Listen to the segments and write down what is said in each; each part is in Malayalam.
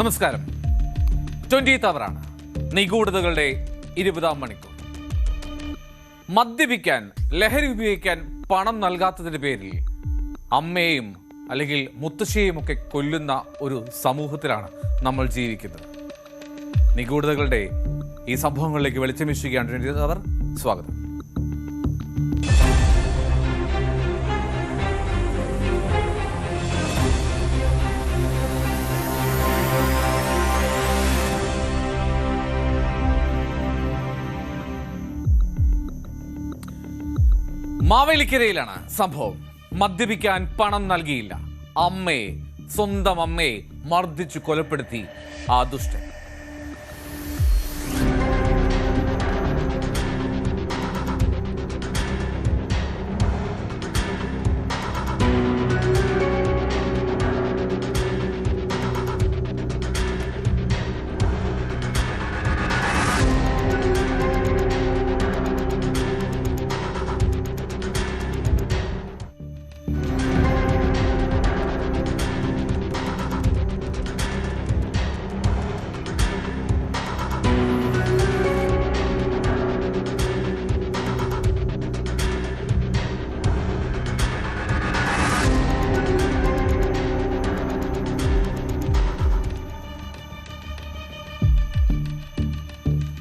നമസ്കാരം. 20th അവറാണ്. നിഗൂഢതകളുടെ 20ാം മണിക്കൂർ. മദ്യപിക്കാൻ, ലഹരി ഉപയോഗിക്കാൻ പണം നൽകാത്തതിന്റെ പേരിൽ അമ്മയെയും അല്ലെങ്കിൽ മുത്തശ്ശിയെയും ഒക്കെ കൊല്ലുന്ന ഒരു സമൂഹത്തിലാണ് നമ്മൾ ജീവിക്കുന്നത്. നിഗൂഢതകളുടെ ഈ സംഭവങ്ങളിലേക്ക് വെളിച്ചം വീശുകയാണ് 20th അവർ. സ്വാഗതം. മാവേലിക്കരയിലാണ് സംഭവം. മദ്യപിക്കാൻ പണം നൽകിയില്ല. സ്വന്തം അമ്മയെ മർദ്ദിച്ചു കൊലപ്പെടുത്തി ആ ദുഷ്ടൻ.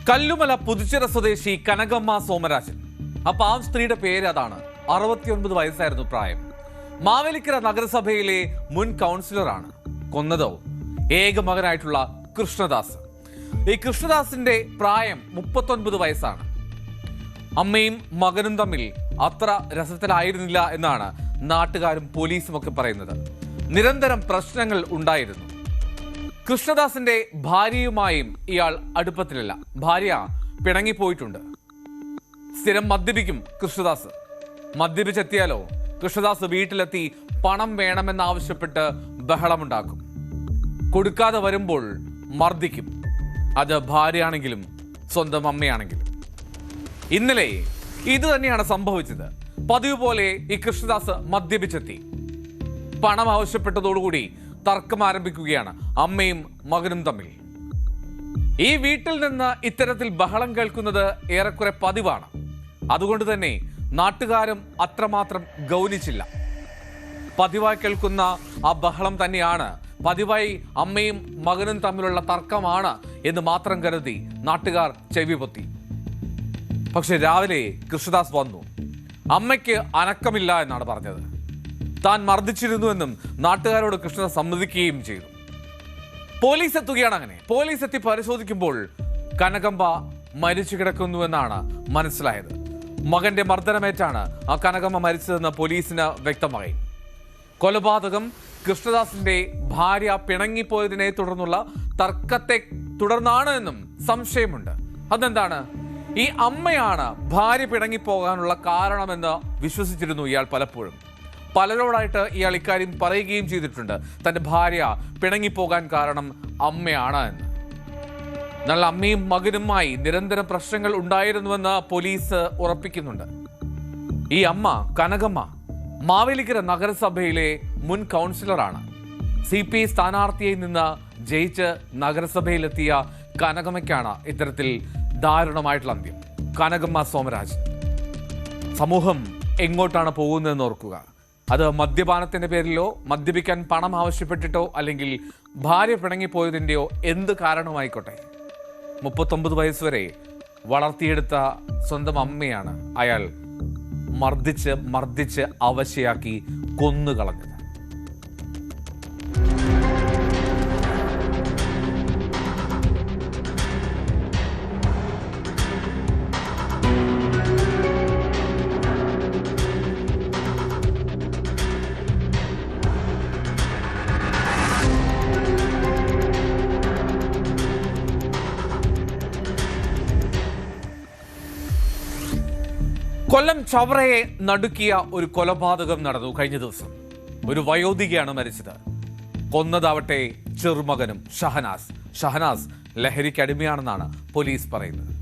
കല്ലുമല പുതുച്ചിറ സ്വദേശി കനകമ്മ സോമരാജൻ. അപ്പൊ ആ സ്ത്രീയുടെ പേര് അതാണ്. 69 വയസ്സായിരുന്നു പ്രായം. മാവേലിക്കര നഗരസഭയിലെ മുൻ കൗൺസിലറാണ്. കൊന്നതോ ഏക മകനായിട്ടുള്ള കൃഷ്ണദാസ്. ഈ കൃഷ്ണദാസിന്റെ പ്രായം 39 വയസ്സാണ്. അമ്മയും മകനും തമ്മിൽ അത്ര രസത്തിലായിരുന്നില്ല എന്നാണ് നാട്ടുകാരും പോലീസും ഒക്കെ പറയുന്നത്. നിരന്തരം പ്രശ്നങ്ങൾ ഉണ്ടായിരുന്നു. കൃഷ്ണദാസിന്റെ ഭാര്യയുമായും ഇയാൾ അടുപ്പത്തിലല്ല. ഭാര്യ പിണങ്ങിപ്പോയിട്ടുണ്ട്. സ്ഥിരം മദ്യപിക്കും കൃഷ്ണദാസ്. മദ്യപിച്ചെത്തിയാലോ കൃഷ്ണദാസ് വീട്ടിലെത്തി പണം വേണമെന്നാവശ്യപ്പെട്ട് ബഹളമുണ്ടാക്കും. കൊടുക്കാതെ വരുമ്പോൾ മർദ്ദിക്കും. അത് ഭാര്യയാണെങ്കിലും സ്വന്തം അമ്മയാണെങ്കിലും. ഇന്നലെ ഇത് തന്നെയാണ് സംഭവിച്ചത്. പതിവ് പോലെ ഈ കൃഷ്ണദാസ് മദ്യപിച്ചെത്തി. പണം ആവശ്യപ്പെട്ടതോടുകൂടി തർക്കം ആരംഭിക്കുകയാണ് അമ്മയും മകനും തമ്മിൽ. ഈ വീട്ടിൽ നിന്ന് ഇത്തരത്തിൽ ബഹളം കേൾക്കുന്നത് ഏറെക്കുറെ പതിവാണ്. അതുകൊണ്ട് തന്നെ നാട്ടുകാരും അത്രമാത്രം ഗൗനിച്ചില്ല. പതിവായി കേൾക്കുന്ന ആ ബഹളം തന്നെയാണ്, പതിവായി അമ്മയും മകനും തമ്മിലുള്ള തർക്കമാണ് എന്ന് മാത്രം കരുതി നാട്ടുകാർ ചെവി പൊത്തി. പക്ഷെ രാവിലെ കൃഷ്ണദാസ് വന്നു. അമ്മയ്ക്ക് അനക്കമില്ല എന്നാണ് പറഞ്ഞത്. താൻ മർദ്ദിച്ചിരുന്നുവെന്നും നാട്ടുകാരോട് കൃഷ്ണദാസ് സമ്മതിക്കുകയും ചെയ്തു. പോലീസ് എത്തുകയാണ്. അങ്ങനെ പോലീസ് എത്തി പരിശോധിക്കുമ്പോൾ കനകമ്പ മരിച്ചു കിടക്കുന്നുവെന്നാണ് മനസ്സിലായത്. മകന്റെ മർദ്ദനമേറ്റാണ് ആ കനകമ്മ മരിച്ചതെന്ന് പോലീസിന് വ്യക്തമായി. കൊലപാതകം കൃഷ്ണദാസിന്റെ ഭാര്യ പിണങ്ങിപ്പോയതിനെ തുടർന്നുള്ള തർക്കത്തെ തുടർന്നാണ് എന്നും സംശയമുണ്ട്. അതെന്താണ്? ഈ അമ്മയാണ് ഭാര്യ പിണങ്ങിപ്പോകാനുള്ള കാരണമെന്ന് വിശ്വസിച്ചിരുന്നു ഇയാൾ പലപ്പോഴും. പലരോടായിട്ട് ഇയാൾ ഇക്കാര്യം പറയുകയും ചെയ്തിട്ടുണ്ട്. തൻ്റെ ഭാര്യ പിണങ്ങിപ്പോകാൻ കാരണം അമ്മയാണ് എന്ന്. എന്നാൽ അമ്മയും മകനുമായി നിരന്തരം പ്രശ്നങ്ങൾ ഉണ്ടായിരുന്നുവെന്ന് പോലീസ് ഉറപ്പിക്കുന്നുണ്ട്. ഈ അമ്മ കനകമ്മ മാവേലിക്കര നഗരസഭയിലെ മുൻ കൗൺസിലറാണ്. CPI സ്ഥാനാർത്ഥിയിൽ നിന്ന് ജയിച്ച് നഗരസഭയിലെത്തിയ കനകമ്മയ്ക്കാണ് ഇത്തരത്തിൽ ദാരുണമായിട്ടുള്ള അന്ത്യം. കനകമ്മ സോമരാജൻ. സമൂഹം എങ്ങോട്ടാണ് പോകുന്നതെന്ന് ഓർക്കുക. അത് മദ്യപാനത്തിന്റെ പേരിലോ മദ്യപിക്കാൻ പണം ആവശ്യപ്പെട്ടിട്ടോ അല്ലെങ്കിൽ ഭാര്യ പിണങ്ങിപ്പോയതിൻ്റെയോ എന്ത് കാരണമായിക്കോട്ടെ, 39 വയസ്സ് വരെ വളർത്തിയെടുത്ത സ്വന്തം അമ്മയാണ് അയാൾ മർദ്ദിച്ച് അവശയാക്കി കൊന്നുകളഞ്ഞത്. കൊല്ലം ചവറയെ നടുക്കിയ ഒരു കൊലപാതകം നടന്നു കഴിഞ്ഞ ദിവസം. ഒരു വയോധികയാണ് മരിച്ചത്. കൊന്നതാവട്ടെ ചെറുമകനും ഷഹനാസ് ലഹരിക്ക് അടിമയാണെന്നാണ് പോലീസ് പറയുന്നത്.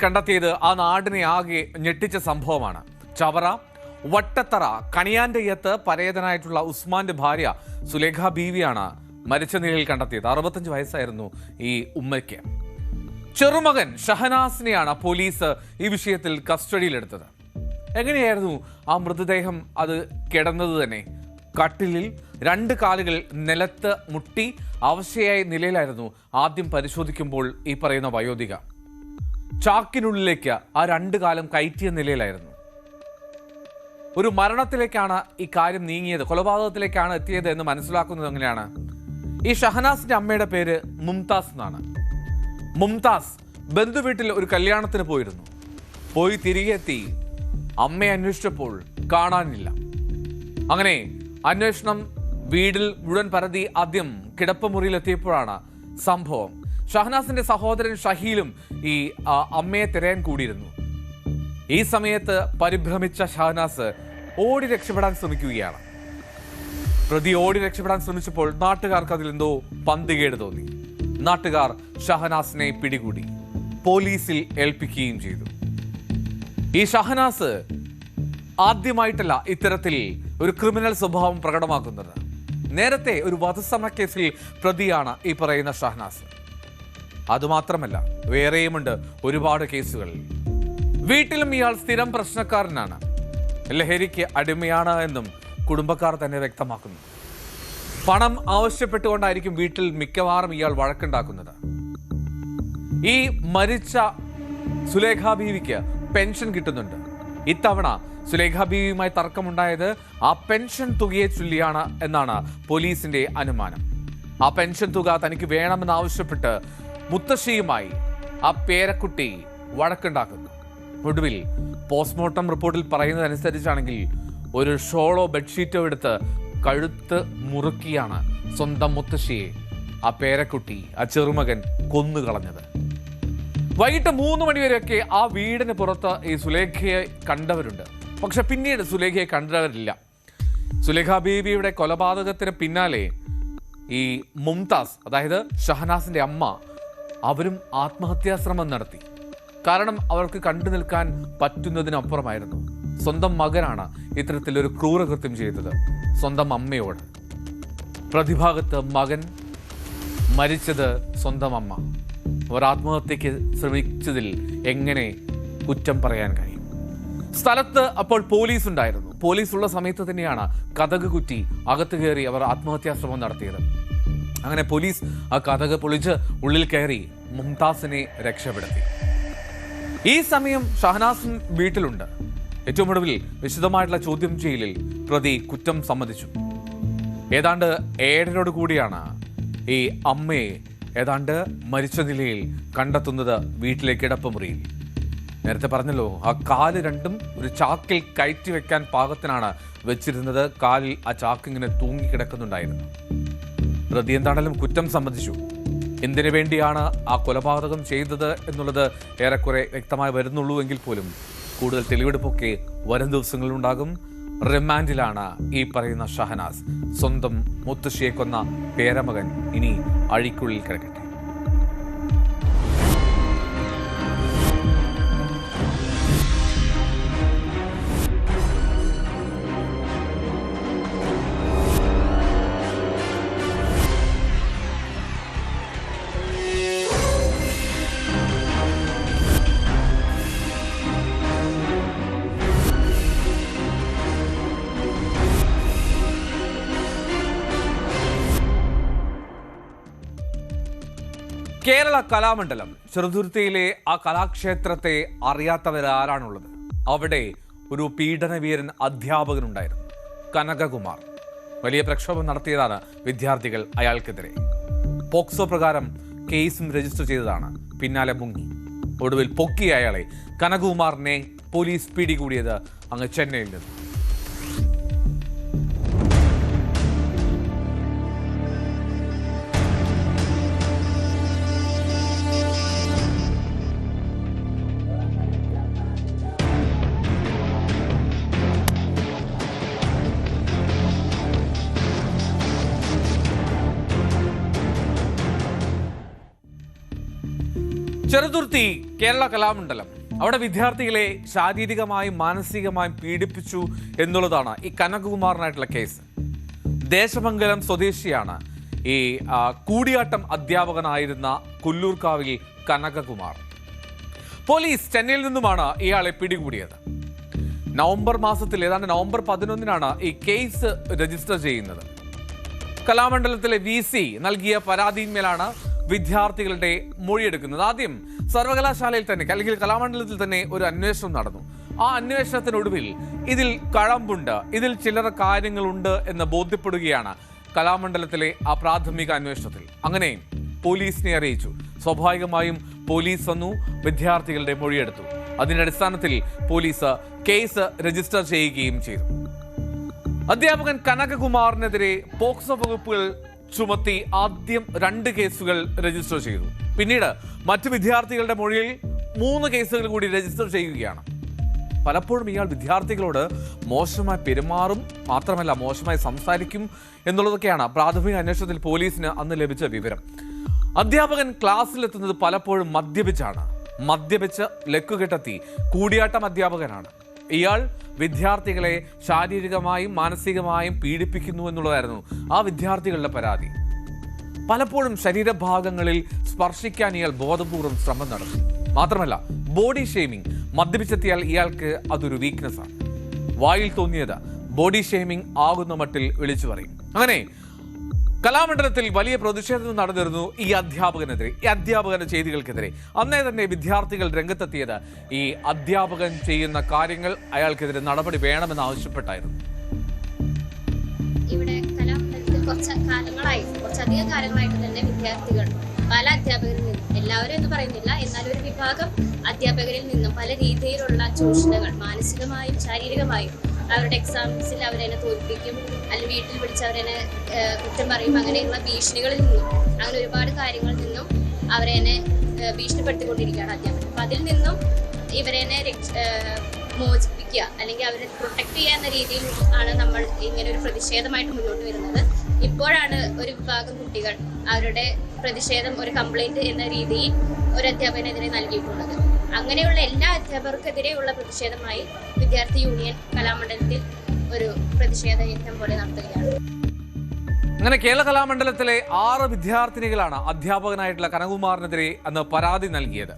കണ്ടെത്തിയത് ആ നാടിനെ ആകെ ഞെട്ടിച്ച സംഭവമാണ്. ചവറ വട്ടത്തറ കണിയാന്റെയ്യത്ത് പരേതനായിട്ടുള്ള ഉസ്മാന്റെ ഭാര്യ സുലേഖ ബീവിയാണ് മരിച്ച നിലയിൽ കണ്ടെത്തിയത്. 65 വയസ്സായിരുന്നു ഈ ഉമ്മയ്ക്ക്. ചെറുമകൻ ഷഹനാസിനെയാണ് പോലീസ് ഈ വിഷയത്തിൽ കസ്റ്റഡിയിലെടുത്തത്. എങ്ങനെയായിരുന്നു ആ മൃതദേഹം അത് കിടന്നത് തന്നെ? കട്ടിലിൽ 2 കാലുകൾ നിലത്ത് മുട്ടി അവശയായ നിലയിലായിരുന്നു ആദ്യം പരിശോധിക്കുമ്പോൾ ഈ പറയുന്ന വയോധിക. ചാക്കിനുള്ളിലേക്ക് ആ 2 കാലം കയറ്റിയ നിലയിലായിരുന്നു. ഒരു മരണത്തിലേക്കാണ് ഈ കാര്യം നീങ്ങിയത്, കൊലപാതകത്തിലേക്കാണ് എത്തിയത് എന്ന് മനസ്സിലാക്കുന്നത് എങ്ങനെയാണ്? ഈ ഷഹനാസിന്റെ അമ്മയുടെ പേര് മുംതാസ് എന്നാണ്. മുംതാസ് ബന്ധുവീട്ടിൽ ഒരു കല്യാണത്തിന് പോയി തിരികെ എത്തി. അമ്മയെ അന്വേഷിച്ചപ്പോൾ കാണാനില്ല. അങ്ങനെ അന്വേഷണം വീടിൽ മുഴുവൻ പരതി. ആദ്യം കിടപ്പുമുറിയിലെത്തിയപ്പോഴാണ് സംഭവം. ഷഹനാസിന്റെ സഹോദരൻ ഷഹീലും ഈ അമ്മയെ തിരയാൻ കൂടിയിരുന്നു. ഈ സമയത്ത് പരിഭ്രമിച്ച ഷഹനാസ് ഓടി രക്ഷപ്പെടാൻ ശ്രമിക്കുകയാണ്. പ്രതി ഓടി രക്ഷപ്പെടാൻ ശ്രമിച്ചപ്പോൾ നാട്ടുകാർക്ക് അതിലെന്തോ പന്തികേട് തോന്നി. നാട്ടുകാർ ഷഹനാസിനെ പിടികൂടി പോലീസിൽ ഏൽപ്പിക്കുകയും ചെയ്തു. ഈ ഷഹനാസ് ആദ്യമായിട്ടല്ല ഇത്തരത്തിൽ ഒരു ക്രിമിനൽ സ്വഭാവം പ്രകടമാക്കുന്നത്. നേരത്തെ ഒരു വധശ്രമ കേസിൽ പ്രതിയാണ് ഈ പറയുന്ന ഷഹനാസ്. അതുമാത്രമല്ല, വേറെയുമുണ്ട് ഒരുപാട് കേസുകളിൽ. വീട്ടിലും ഇയാൾ സ്ഥിരം പ്രശ്നക്കാരനാണ്. ലഹരിക്ക് അടിമയാണ് എന്നും കുടുംബക്കാർ തന്നെ വ്യക്തമാക്കുന്നു. പണം ആവശ്യപ്പെട്ടുകൊണ്ടായിരിക്കും വീട്ടിൽ മിക്കവാറും ഇയാൾ വഴക്കുണ്ടാക്കുന്നത്. ഈ മരിച്ച സുലേഖ ബീവിക്ക് പെൻഷൻ കിട്ടുന്നുണ്ട്. ഇത്തവണ സുലേഖ ബീവിയുമായി തർക്കമുണ്ടായത് ആ പെൻഷൻ തുകയെ ചൊല്ലിയാണ് എന്നാണ് പോലീസിന്റെ അനുമാനം. ആ പെൻഷൻ തുക തനിക്ക് വേണമെന്നാവശ്യപ്പെട്ട് മുത്തശ്ശിയുമായി ആ പേരക്കുട്ടി വഴക്കുണ്ടാക്കുന്നു. ഒടുവിൽ പോസ്റ്റ്മോർട്ടം റിപ്പോർട്ടിൽ പറയുന്നതനുസരിച്ചാണെങ്കിൽ ഒരു ഷോളോ ബെഡ്ഷീറ്റോ എടുത്ത് കഴുത്ത് മുറുക്കിയാണ് സ്വന്തം മുത്തശ്ശിയെ ആ പേരക്കുട്ടി, ആ ചെറുമകൻ കൊന്നുകളഞ്ഞത്. വൈകിട്ട് 3 മണിവരെയൊക്കെ ആ വീടിന് പുറത്ത് ഈ സുലേഖയെ കണ്ടവരുണ്ട്. പക്ഷെ പിന്നീട് സുലേഖയെ കണ്ടവരില്ല. സുലേഖ ബീവിയുടെ കൊലപാതകത്തിന് പിന്നാലെ ഈ മുംതാസ്, അതായത് ഷഹനാസിന്റെ അമ്മ, അവരും ആത്മഹത്യാശ്രമം നടത്തി. കാരണം അവർക്ക് കണ്ടു നിൽക്കാൻ പറ്റുന്നതിനപ്പുറമായിരുന്നു. സ്വന്തം മകനാണ് ഇത്തരത്തിലൊരു ക്രൂരകൃത്യം ചെയ്തത് സ്വന്തം അമ്മയോട്. പ്രതിഭാഗത്ത് മകൻ, മരിച്ചത് സ്വന്തം അമ്മ. അവർ ആത്മഹത്യക്ക് ശ്രമിച്ചതിൽ എങ്ങനെ കുറ്റം പറയാൻ കഴിയും? സ്ഥലത്ത് അപ്പോൾ പോലീസ് ഉണ്ടായിരുന്നു. പോലീസ് ഉള്ള സമയത്ത് തന്നെയാണ് കതക് കുറ്റി അകത്ത് കയറി അവർ ആത്മഹത്യാശ്രമം നടത്തിയത്. അങ്ങനെ പോലീസ് ആ കതക് പൊളിച്ച് ഉള്ളിൽ കയറി മുംതാസിനെ രക്ഷപ്പെടുത്തി. ഈ സമയം ഷഹനാസ് വീട്ടിലുണ്ട്. ഏറ്റവും ഒടുവിൽ വിശദമായിട്ടുള്ള ചോദ്യം ചെയ്യലിൽ പ്രതി കുറ്റം സമ്മതിച്ചു. ഏതാണ്ട് 7:30 കൂടിയാണ് ഈ അമ്മയെ ഏതാണ്ട് മരിച്ച നിലയിൽ കണ്ടെത്തുന്നത് വീട്ടിലെ കിടപ്പുമുറിയിൽ. നേരത്തെ പറഞ്ഞല്ലോ, ആ കാല് രണ്ടും ഒരു ചാക്കിൽ കയറ്റി വെക്കാൻ പാകത്തിനാണ് വെച്ചിരുന്നത്. കാലിൽ ആ ചാക്ക് ഇങ്ങനെ തൂങ്ങിക്കിടക്കുന്നുണ്ടായിരുന്നു. പ്രതി എന്താണെങ്കിലും കുറ്റം സമ്മതിച്ചു. എന്തിനു വേണ്ടിയാണ് ആ കൊലപാതകം ചെയ്തത് എന്നുള്ളത് ഏറെക്കുറെ വ്യക്തമായി വരുന്നുള്ളൂ എങ്കിൽ പോലും കൂടുതൽ തെളിവെടുപ്പൊക്കെ വരും ദിവസങ്ങളിലുണ്ടാകും. റിമാൻഡിലാണ് ഈ പറയുന്ന ഷഹനാസ്. സ്വന്തം മുത്തശ്ശിയെ കൊന്ന പേരമകൻ ഇനി അഴിക്കുള്ളിൽ കിടക്കട്ടെ. കേരള കലാമണ്ഡലം ചെറുതുരുത്തിയിലെ ആ കലാക്ഷേത്രത്തെ അറിയാത്തവരാരാണുള്ളത്? അവിടെ ഒരു പീഡനവീരൻ അധ്യാപകനുണ്ടായിരുന്നു, കനകകുമാർ. വലിയ പ്രക്ഷോഭം നടത്തിയതാണ് വിദ്യാർത്ഥികൾ അയാൾക്കെതിരെ. പോക്സോ പ്രകാരം കേസും രജിസ്റ്റർ ചെയ്തതാണ്. പിന്നാലെ മുങ്ങി. ഒടുവിൽ പൊക്കിയ അയാളെ, കനകകുമാറിനെ, പോലീസ് പിടികൂടിയത് അങ്ങ് ചെന്നൈയിൽ നിന്ന്. ചെറുതുരുത്തി കേരള കലാമണ്ഡലം അവിടെ വിദ്യാർത്ഥികളെ ശാരീരികമായും മാനസികമായും പീഡിപ്പിച്ചു എന്നുള്ളതാണ് ഈ കനകകുമാറിനായിട്ടുള്ള കേസ്. ദേശമംഗലം സ്വദേശിയാണ് ഈ കൂടിയാട്ടം അധ്യാപകനായിരുന്ന കുല്ലൂർക്കാവിൽ കനകകുമാർ. പോലീസ് ചെന്നൈയിൽ നിന്നുമാണ് ഇയാളെ പിടികൂടിയത്. നവംബർ മാസത്തിൽ ഏതാണ്ട് നവംബർ 11-നാണ് ഈ കേസ് രജിസ്റ്റർ ചെയ്യുന്നത്. കലാമണ്ഡലത്തിലെ VC നൽകിയ പരാതിയിന്മേലാണ് വിദ്യാർത്ഥികളുടെ മൊഴിയെടുക്കുന്നത്. ആദ്യം സർവകലാശാലയിൽ തന്നെ അല്ലെങ്കിൽ കലാമണ്ഡലത്തിൽ തന്നെ ഒരു അന്വേഷണം നടന്നു. ആ അന്വേഷണത്തിനൊടുവിൽ ഇതിൽ കഴമ്പുണ്ട്, ഇതിൽ ചില്ലറ കാര്യങ്ങളുണ്ട് എന്ന് ബോധ്യപ്പെടുകയാണ് കലാമണ്ഡലത്തിലെ ആ പ്രാഥമിക അന്വേഷണത്തിൽ. അങ്ങനെ പോലീസിനെ അറിയിച്ചു. സ്വാഭാവികമായും പോലീസ് വന്നു, വിദ്യാർത്ഥികളുടെ മൊഴിയെടുത്തു. അതിന്റെ അടിസ്ഥാനത്തിൽ പോലീസ് കേസ് രജിസ്റ്റർ ചെയ്യുകയും ചെയ്തു. അധ്യാപകൻ കനകകുമാറിനെതിരെ പോക്സോ വകുപ്പുകൾ ചുമത്തി ആദ്യം 2 കേസുകൾ രജിസ്റ്റർ ചെയ്തു. പിന്നീട് മറ്റു വിദ്യാർത്ഥികളുടെ മൊഴിയിൽ 3 കേസുകൾ കൂടി രജിസ്റ്റർ ചെയ്യുകയാണ്. പലപ്പോഴും ഇയാൾ വിദ്യാർത്ഥികളോട് മോശമായി പെരുമാറും, മാത്രമല്ല മോശമായി സംസാരിക്കും എന്നുള്ളതൊക്കെയാണ് പ്രാഥമിക അന്വേഷണത്തിൽ പോലീസിന് അന്ന് ലഭിച്ച വിവരം. അധ്യാപകൻ ക്ലാസ്സിലെത്തുന്നത് പലപ്പോഴും മദ്യപിച്ച് ലക്കുകെട്ടെത്തി കൂടിയാട്ടം അധ്യാപകനാണ്. ഇയാൾ വിദ്യാർത്ഥികളെ ശാരീരികമായും മാനസികമായും പീഡിപ്പിക്കുന്നു എന്നുള്ളതായിരുന്നു ആ വിദ്യാർത്ഥികളുടെ പരാതി. പലപ്പോഴും ശരീരഭാഗങ്ങളിൽ സ്പർശിക്കാൻ ഇയാൾ ബോധപൂർവ്വം ശ്രമം നടത്തി. മാത്രമല്ല ബോഡി ഷെയ്മിങ്, മദ്യപിച്ചെത്തിയാൽ ഇയാൾക്ക് അതൊരു വീക്ക്നെസ്സാണ്. വായിൽ തോന്നിയത് ബോഡി ഷെയ്മിങ് ആകുന്ന മട്ടിൽ വിളിച്ചു പറയും. അങ്ങനെ കലാമണ്ഡലത്തിൽ വലിയ പ്രതിഷേധം നടന്നിരുന്നു ഈ അധ്യാപകന്റെ ചെയ്തികൾക്കെതിരെ. അന്നേ തന്നെ വിദ്യാർത്ഥികൾ രംഗത്തെത്തിയത് ഈ അധ്യാപകൻ ചെയ്യുന്ന കാര്യങ്ങൾ അയാൾക്കെതിരെ നടപടി വേണമെന്ന് ആവശ്യപ്പെട്ടായിരുന്നു. ഇവിടെ കലാമണ്ഡലത്തിൽ കുറച്ചധികം കാലങ്ങളായിട്ട് തന്നെ വിദ്യാർത്ഥികൾ പല അധ്യാപകരിൽ നിന്നും, എല്ലാവരും എന്ന് പറയുന്നില്ല, എന്നാൽ ഒരു വിഭാഗം അധ്യാപകരിൽ നിന്നും പല രീതിയിലുള്ള ചൂഷണങ്ങൾ, മാനസികമായും ശാരീരികമായും, അവരുടെ എക്സാംസിൽ അവരെന്നെ തോൽപ്പിക്കും, അല്ലെങ്കിൽ വീട്ടിൽ വിളിച്ച് അവരെന്നെ കുറ്റം പറയും, അങ്ങനെയുള്ള ഭീഷണികളിൽ നിന്നും, അങ്ങനെ ഒരുപാട് കാര്യങ്ങളിൽ നിന്നും അവരെന്നെ ഭീഷണിപ്പെടുത്തിക്കൊണ്ടിരിക്കുകയാണ് അധ്യാപകർ. അപ്പം അതിൽ നിന്നും ഇവരെന്നെ മോചിപ്പിക്കുക അല്ലെങ്കിൽ അവരെ പ്രൊട്ടക്ട് ചെയ്യുക എന്ന രീതിയിൽ ആണ് നമ്മൾ ഇങ്ങനെ ഒരു പ്രതിഷേധമായിട്ട് മുന്നോട്ട് വരുന്നത്. ഇപ്പോഴാണ് ഒരു വിഭാഗം കുട്ടികൾ അവരുടെ പ്രതിഷേധം ഒരു കംപ്ലൈന്റ് എന്ന രീതിയിൽ ഒരു അധ്യാപകനെതിരെ നൽകിയിട്ടുള്ളത്. അങ്ങനെയുള്ള എല്ലാ അധ്യാപകർക്കെതിരെയുള്ള പ്രതിഷേധമായി വിദ്യാർത്ഥി യൂണിയൻ കലാമണ്ഡലത്തിൽ ഒരു പ്രതിഷേധ യജ്ഞം പോലെ നടത്തുകയാണ്. അങ്ങനെ കേരള കലാമണ്ഡലത്തിലെ 6 വിദ്യാർത്ഥിനികളാണ് അധ്യാപകനായിട്ടുള്ള കനകകുമാറിനെതിരെ അന്ന് പരാതി നൽകിയത്.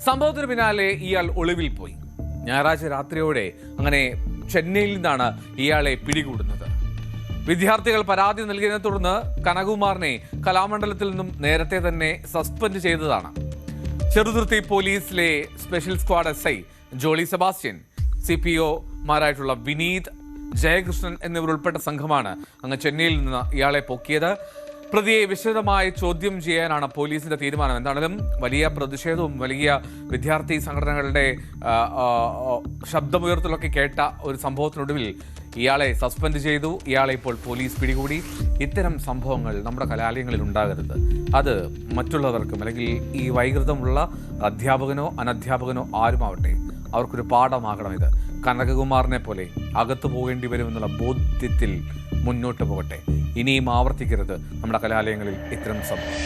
സംഭവത്തിന് പിന്നാലെ ഇയാൾ ഒളിവിൽ പോയി. ഞായറാഴ്ച രാത്രിയോടെ അങ്ങനെ ചെന്നൈയിൽ നിന്നാണ് ഇയാളെ പിടികൂടുന്നത്. വിദ്യാർത്ഥികൾ പരാതി നൽകിയതിനെ തുടർന്ന് കനകകുമാറിനെ കലാമണ്ഡലത്തിൽ നിന്നും നേരത്തെ തന്നെ സസ്പെൻഡ് ചെയ്തതാണ്. ചെറുതുരുത്തി പോലീസിലെ special squad SI Jolly Sebastian, CPOമാരായിട്ടുള്ള വിനീത്, ജയകൃഷ്ണൻ എന്നിവരുൾപ്പെട്ട സംഘമാണ് അങ്ങ് ചെന്നൈയിൽ നിന്ന് ഇയാളെ പൊക്കിയത്. പ്രതിയെ വിശദമായി ചോദ്യം ചെയ്യാനാണ് പോലീസിന്റെ തീരുമാനം. എന്താണെങ്കിലും വലിയ പ്രതിഷേധവും വലിയ വിദ്യാർത്ഥി സംഘടനകളുടെ ശബ്ദമുയർത്തലൊക്കെ കേട്ട ഒരു സംഭവത്തിനൊടുവിൽ ഇയാളെ സസ്പെൻഡ് ചെയ്തു. ഇയാളെ ഇപ്പോൾ പോലീസ് പിടികൂടി. ഇത്തരം സംഭവങ്ങൾ നമ്മുടെ കലാലയങ്ങളിൽ ഉണ്ടാകരുത്. അത് മറ്റുള്ളവർക്കും അല്ലെങ്കിൽ ഈ വൈകൃതമുള്ള അധ്യാപകനോ അനധ്യാപകനോ ആരുമാവട്ടെ അവർക്കൊരു പാഠമാകണം. ഇത് കനകകുമാറിനെ പോലെ അകത്തു പോകേണ്ടി വരുമെന്നുള്ള ബോധ്യത്തിൽ മുന്നോട്ട് പോകട്ടെ. ഇനിയും ആവർത്തിക്കരുത് നമ്മുടെ കലാലയങ്ങളിൽ ഇത്തരം സംഭവം.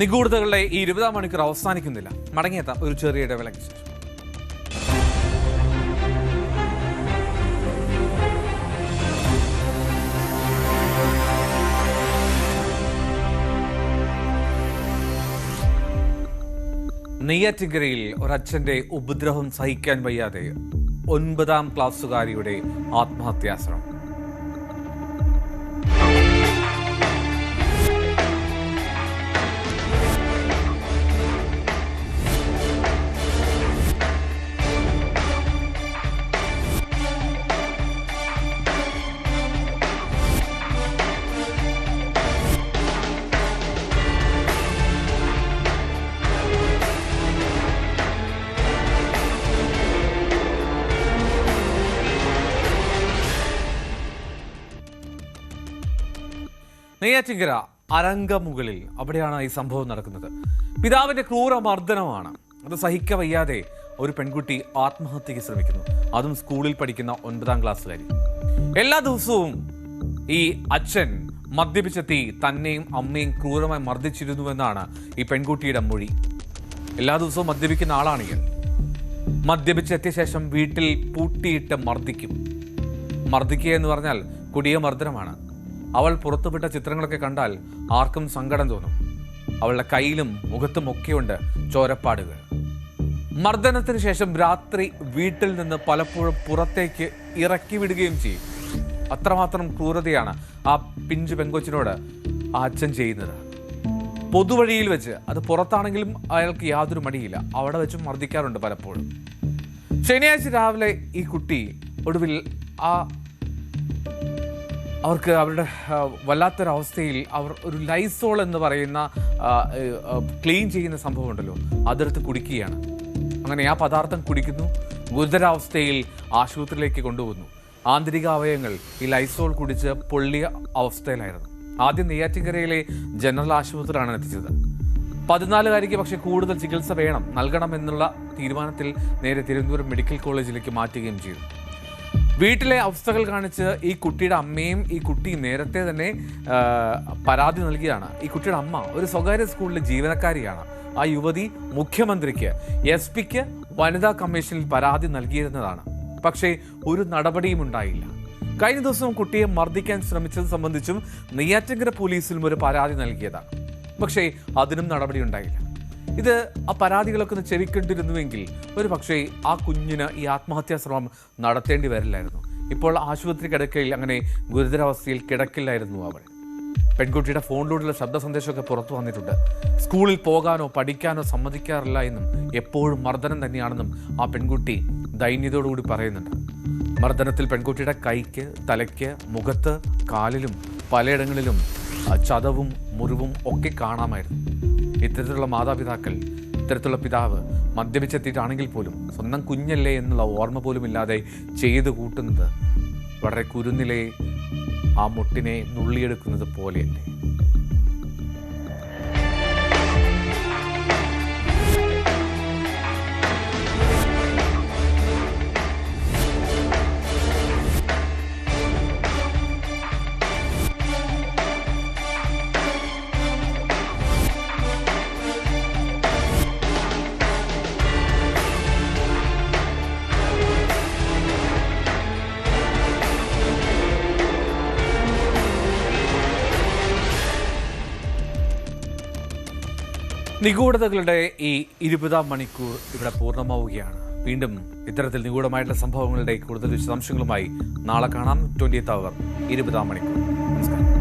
നിഗൂഢതകളുടെ ഈ 20-ാം മണിക്കൂർ അവസാനിക്കുന്നില്ല. മടങ്ങിയെത്താം ഒരു ചെറിയ ഇടവേളയ്ക്ക് ശേഷം. നെയ്യാറ്റിൻകരയിൽ ഒരച്ഛൻ്റെ ഉപദ്രവം സഹിക്കാൻ വയ്യാതെ 9ാം ക്ലാസ്സുകാരിയുടെ ആത്മഹത്യാശ്രമം. നെയ്യാറ്റിൻകര അരങ്കമുകളിൽ അവിടെയാണ് ഈ സംഭവം നടക്കുന്നത്. പിതാവിന്റെ ക്രൂരമർദ്ദനമാണ്. അത് സഹിക്കവയ്യാതെ ഒരു പെൺകുട്ടി ആത്മഹത്യക്ക് ശ്രമിക്കുന്നു. അതും സ്കൂളിൽ പഠിക്കുന്ന 9ാം ക്ലാസ്സുകാരി. എല്ലാ ദിവസവും ഈ അച്ഛൻ മദ്യപിച്ചെത്തി തന്നെയും അമ്മയും ക്രൂരമായി മർദ്ദിച്ചിരുന്നുവെന്നാണ് ഈ പെൺകുട്ടിയുടെ മൊഴി. എല്ലാ ദിവസവും മദ്യപിക്കുന്ന ആളാണ് ഇയാൾ. മദ്യപിച്ചെത്തിയ ശേഷം വീട്ടിൽ പൂട്ടിയിട്ട് മർദ്ദിക്കും. മർദ്ദിക്കുക എന്ന് പറഞ്ഞാൽ കൊടിയ മർദ്ദനമാണ്. അവൾ പുറത്തുവിട്ട ചിത്രങ്ങളൊക്കെ കണ്ടാൽ ആർക്കും സങ്കടം തോന്നും. അവളുടെ കയ്യിലും മുഖത്തും ഒക്കെയുണ്ട് ചോരപ്പാടുകൾ. മർദ്ദനത്തിന് ശേഷം രാത്രി വീട്ടിൽ നിന്ന് പലപ്പോഴും പുറത്തേക്ക് ഇറക്കി വിടുകയും ചെയ്യും. അത്രമാത്രം ക്രൂരതയാണ് ആ പിഞ്ചു പെങ്കൊച്ചിനോട് ആ അച്ഛൻ ചെയ്യുന്നത്. പൊതുവഴിയിൽ വെച്ച്, അത് പുറത്താണെങ്കിലും അയാൾക്ക് യാതൊരു മടിയില്ല, അവിടെ വെച്ചും മർദ്ദിക്കാറുണ്ട് പലപ്പോഴും. ശനിയാഴ്ച രാവിലെ ഈ കുട്ടി ഒടുവിൽ അവർക്ക് അവരുടെ വല്ലാത്തൊരവസ്ഥയിൽ അവർ ഒരു ലൈസോൾ എന്ന് പറയുന്ന ക്ലീൻ ചെയ്യുന്ന സംഭവം ഉണ്ടല്ലോ, അതെടുത്ത് കുടിക്കുകയാണ്. അങ്ങനെ ആ പദാർത്ഥം കുടിക്കുന്നു. ഗുരുതരാവസ്ഥയിൽ ആശുപത്രിയിലേക്ക് കൊണ്ടുപോകുന്നു. ആന്തരിക അവയവങ്ങൾ ഈ ലൈസോൾ കുടിച്ച് പൊള്ളിയ അവസ്ഥയിലായിരുന്നു. ആദ്യം നെയ്യാറ്റിൻകരയിലെ ജനറൽ ആശുപത്രിയിലാണ് എത്തിച്ചത്. 14-കാരിക്ക് പക്ഷേ കൂടുതൽ ചികിത്സ നൽകണം എന്നുള്ള തീരുമാനത്തിൽ നേരെ തിരുവനന്തപുരം മെഡിക്കൽ കോളേജിലേക്ക് മാറ്റുകയും ചെയ്തു. വീട്ടിലെ അവസ്ഥകൾ കാണിച്ച് ഈ കുട്ടിയുടെ അമ്മയും ഈ കുട്ടി നേരത്തെ തന്നെ പരാതി നൽകിയാണ്. ഈ കുട്ടിയുടെ അമ്മ ഒരു സ്വകാര്യ സ്കൂളിലെ ജീവനക്കാരിയാണ്. ആ യുവതി മുഖ്യമന്ത്രിക്ക്, SP-ക്ക്, വനിതാ കമ്മീഷനിൽ പരാതി നൽകിയിരുന്നതാണ്. പക്ഷേ ഒരു നടപടിയും ഉണ്ടായില്ല. കഴിഞ്ഞ ദിവസം കുട്ടിയെ മർദ്ദിക്കാൻ ശ്രമിച്ചത് സംബന്ധിച്ചും നെയ്യാറ്റിൻകര പോലീസിലും ഒരു പരാതി നൽകിയതാണ്. പക്ഷേ അതിനും നടപടി ഉണ്ടായില്ല. ഇത് ആ പരാതികളൊക്കെ ഒന്ന് ചെവിക്കണ്ടിരുന്നുവെങ്കിൽ ഒരു പക്ഷേ ആ കുഞ്ഞിന് ഈ ആത്മഹത്യാ ശ്രമം നടത്തേണ്ടി വരില്ലായിരുന്നു. ഇപ്പോൾ ആശുപത്രി കിടക്കയിൽ അങ്ങനെ ഗുരുതരാവസ്ഥയിൽ കിടക്കില്ലായിരുന്നു അവൾ. പെൺകുട്ടിയുടെ ഫോണിലൂടെയുള്ള ശബ്ദ സന്ദേശമൊക്കെ പുറത്തു വന്നിട്ടുണ്ട്. സ്കൂളിൽ പോകാനോ പഠിക്കാനോ സമ്മതിക്കാറില്ല എന്നും എപ്പോഴും മർദ്ദനം തന്നെയാണെന്നും ആ പെൺകുട്ടി ദൈന്യതയോടുകൂടി പറയുന്നുണ്ട്. മർദ്ദനത്തിൽ പെൺകുട്ടിയുടെ കൈക്ക്, തലയ്ക്ക്, മുഖത്ത്, കാലിലും പലയിടങ്ങളിലും ചതവും മുറിവും ഒക്കെ കാണാമായിരുന്നു. ഇത്തരത്തിലുള്ള മാതാപിതാക്കൾ, ഇത്തരത്തിലുള്ള പിതാവ് മദ്യപിച്ചെത്തിയിട്ടാണെങ്കിൽ പോലും സ്വന്തം കുഞ്ഞല്ലേ എന്നുള്ള ഓർമ്മ പോലും ഇല്ലാതെ ചെയ്തു കൂട്ടുന്നത് വളരെ കുരുന്നിലെ ആ മുട്ടിനെ നുള്ളിയെടുക്കുന്നത് പോലെയല്ലേ. നിഗൂഢതകളുടെ ഈ 20-ാം മണിക്കൂർ ഇവിടെ പൂർണ്ണമാവുകയാണ്. വീണ്ടും ഇത്തരത്തിൽ നിഗൂഢമായിട്ടുള്ള സംഭവങ്ങളുടെ കൂടുതൽ വിശദാംശങ്ങളുമായി നാളെ കാണാം. 20th അവർ 20-ാം മണിക്കൂർ. നമസ്കാരം.